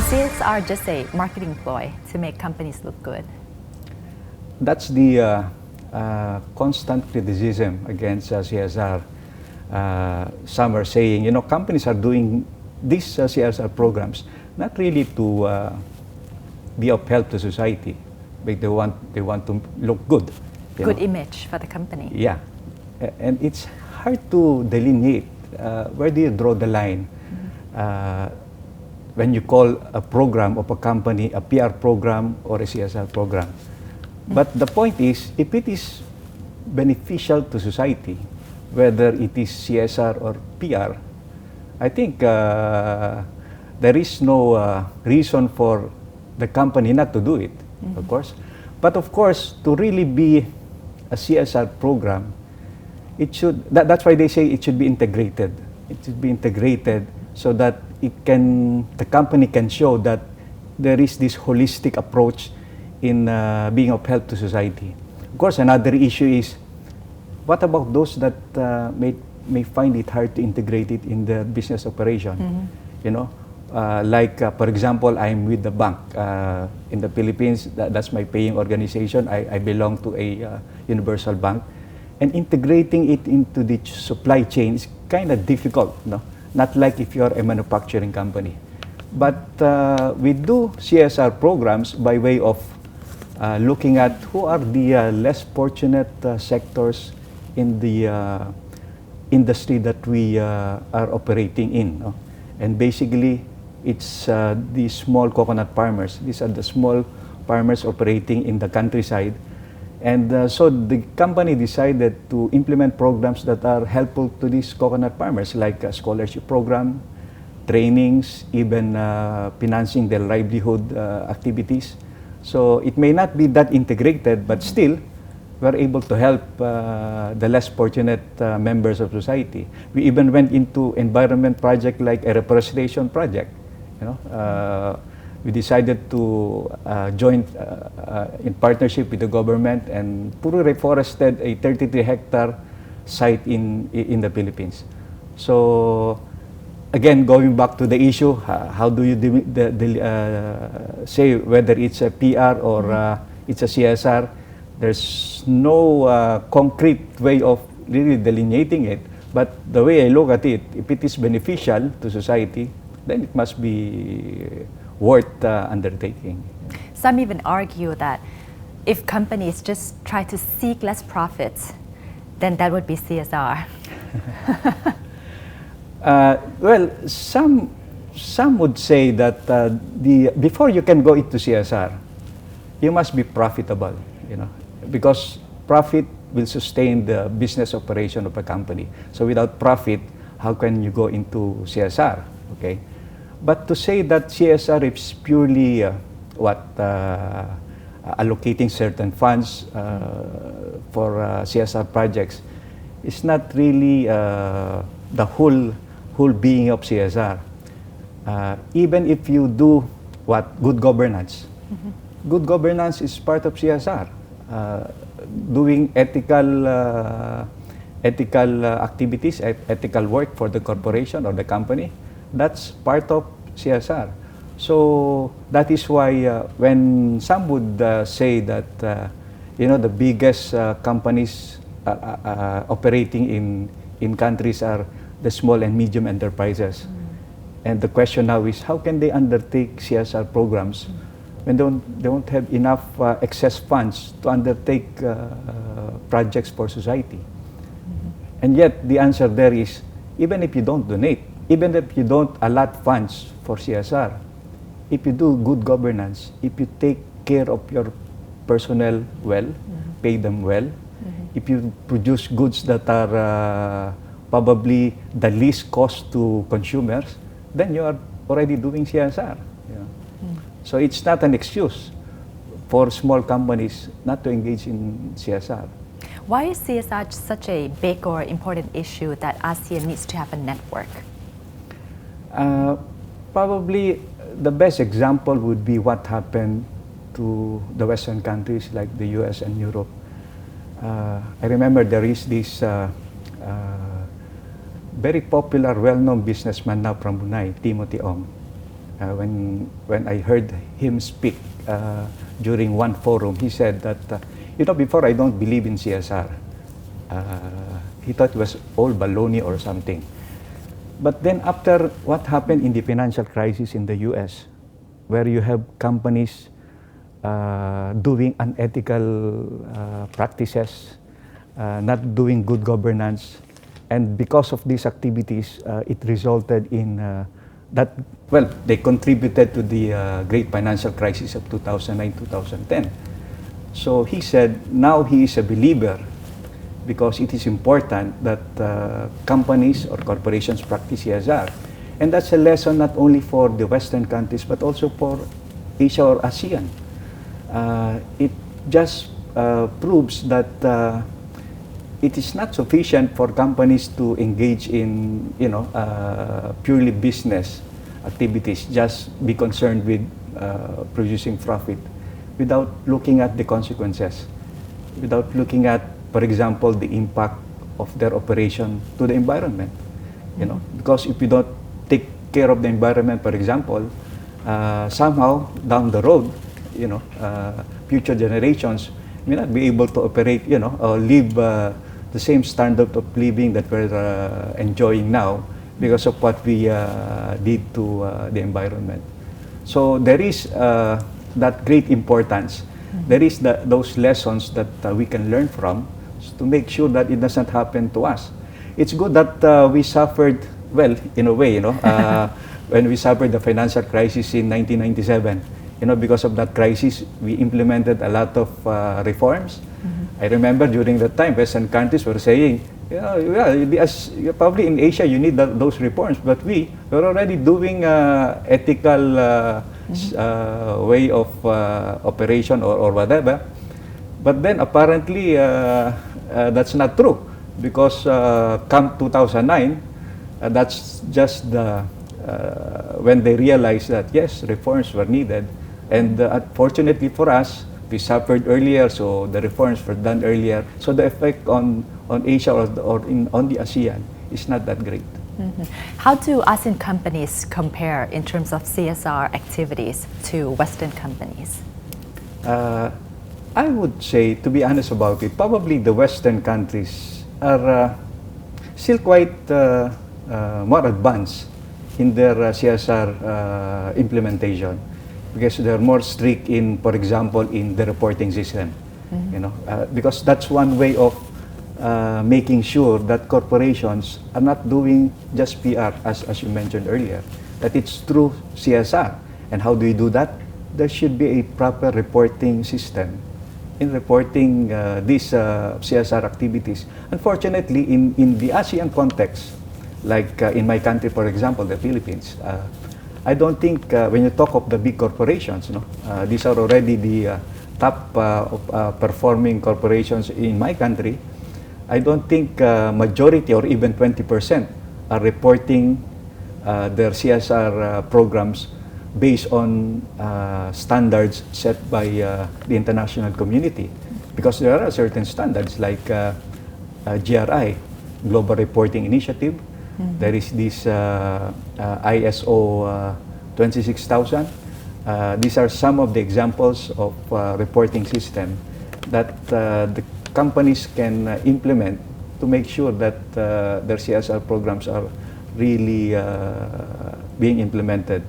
Is CSR just a marketing ploy to make companies look good? That's the constant criticism against CSR. Some are saying, companies are doing these CSR programs not really to be of help to society, but they want to look good. Good image for the company. Yeah, and it's hard to delineate where do you draw the line when you call a program of a company a PR program or a CSR program. But the point is, if it is beneficial to society, whether it is CSR or PR, I think there is no reason for the company not to do it, of course. But of course, to really be a CSR program, that's why they say it should be integrated. It should be integrated so that the company can show that there is this holistic approach in being of help to society. Of course, another issue is, what about those that may find it hard to integrate it in their business operation? For example, I'm with the bank in the Philippines. That's my paying organization. I belong to a universal bank. And integrating it into the supply chain is kind of difficult, not like if you're a manufacturing company. But we do CSR programs by way of looking at who are the less fortunate sectors in the industry that we are operating in. And basically, it's the small coconut farmers. These are the small farmers operating in the countryside. And so the company decided to implement programs that are helpful to these coconut farmers, like a scholarship program, trainings, even financing their livelihood activities. So it may not be that integrated, but still, we're able to help the less fortunate members of society. We even went into environment project like a reforestation project. We decided to join in partnership with the government and fully reforested a 33-hectare site in the Philippines. So again, going back to the issue, how do you say whether it's a PR or it's a CSR? There's no concrete way of really delineating it. But the way I look at it, if it is beneficial to society, then it must be worth undertaking. Some even argue that if companies just try to seek less profits, then that would be CSR. Well, some would say that before you can go into CSR, you must be profitable, because profit will sustain the business operation of a company. So without profit, how can you go into CSR? Okay. But to say that CSR is purely allocating certain funds for CSR projects is not really the whole being of CSR. Even if you do good governance. Good governance is part of CSR. Doing ethical activities, ethical work for the corporation or the company, that's part of CSR. So that is why when some would say that the biggest companies operating in countries are the small and medium enterprises, and the question now is, how can they undertake CSR programs when they don't have enough excess funds to undertake projects for society? And yet the answer there is, even if you don't donate, even if you don't allot funds for CSR, if you do good governance, if you take care of your personnel well, pay them well, if you produce goods that are probably the least cost to consumers, then you are already doing CSR. So it's not an excuse for small companies not to engage in CSR. Why is CSR such a big or important issue that ASEAN needs to have a network? Probably the best example would be what happened to the Western countries like the US and Europe. I remember there is this very popular, well-known businessman now from Brunei, Timothy Ong. when I heard him speak during one forum, he said that, before I don't believe in CSR. He thought it was all baloney or something. But then after what happened in the financial crisis in the US, where you have companies doing unethical practices, not doing good governance, and because of these activities, it resulted in they contributed to the great financial crisis of 2009-2010. So he said now he is a believer because it is important that companies or corporations practice CSR. And that's a lesson not only for the Western countries, but also for Asia or ASEAN. It just proves that it is not sufficient for companies to engage in, purely business activities, just be concerned with producing profit without looking at the consequences, without looking at, for example, the impact of their operation to the environment. Because if you don't take care of the environment, for example, somehow down the road, future generations may not be able to operate, or live the same standard of living that we're enjoying now because of what we did to the environment. So there is that great importance. There is those lessons that we can learn from to make sure that it doesn't happen to us. It's good that we suffered, well, in a way, when we suffered the financial crisis in 1997. Because of that crisis, we implemented a lot of reforms. I remember during that time, Western countries were saying, probably in Asia you need those reforms, but we were already doing ethical way of operation or whatever. But then apparently that's not true, because come 2009, that's just when they realized that yes, reforms were needed. And unfortunately for us, we suffered earlier, so the reforms were done earlier. So the effect on Asia on the ASEAN is not that great. How do ASEAN companies compare in terms of CSR activities to Western companies? I would say, to be honest about it, probably the Western countries are still quite more advanced in their CSR implementation, because they're more strict in, for example, in the reporting system. Because that's one way of making sure that corporations are not doing just PR, as you mentioned earlier, that it's true CSR. And how do you do that? There should be a proper reporting system in reporting these CSR activities. Unfortunately, in the ASEAN context, like in my country, for example, the Philippines, I don't think when you talk of the big corporations, these are already the top performing corporations in my country. I don't think majority or even 20% are reporting their CSR programs based on standards set by the international community, because there are certain standards like GRI, Global Reporting Initiative. There is this ISO 26000. These are some of the examples of reporting system that the companies can implement to make sure that their CSR programs are really being implemented.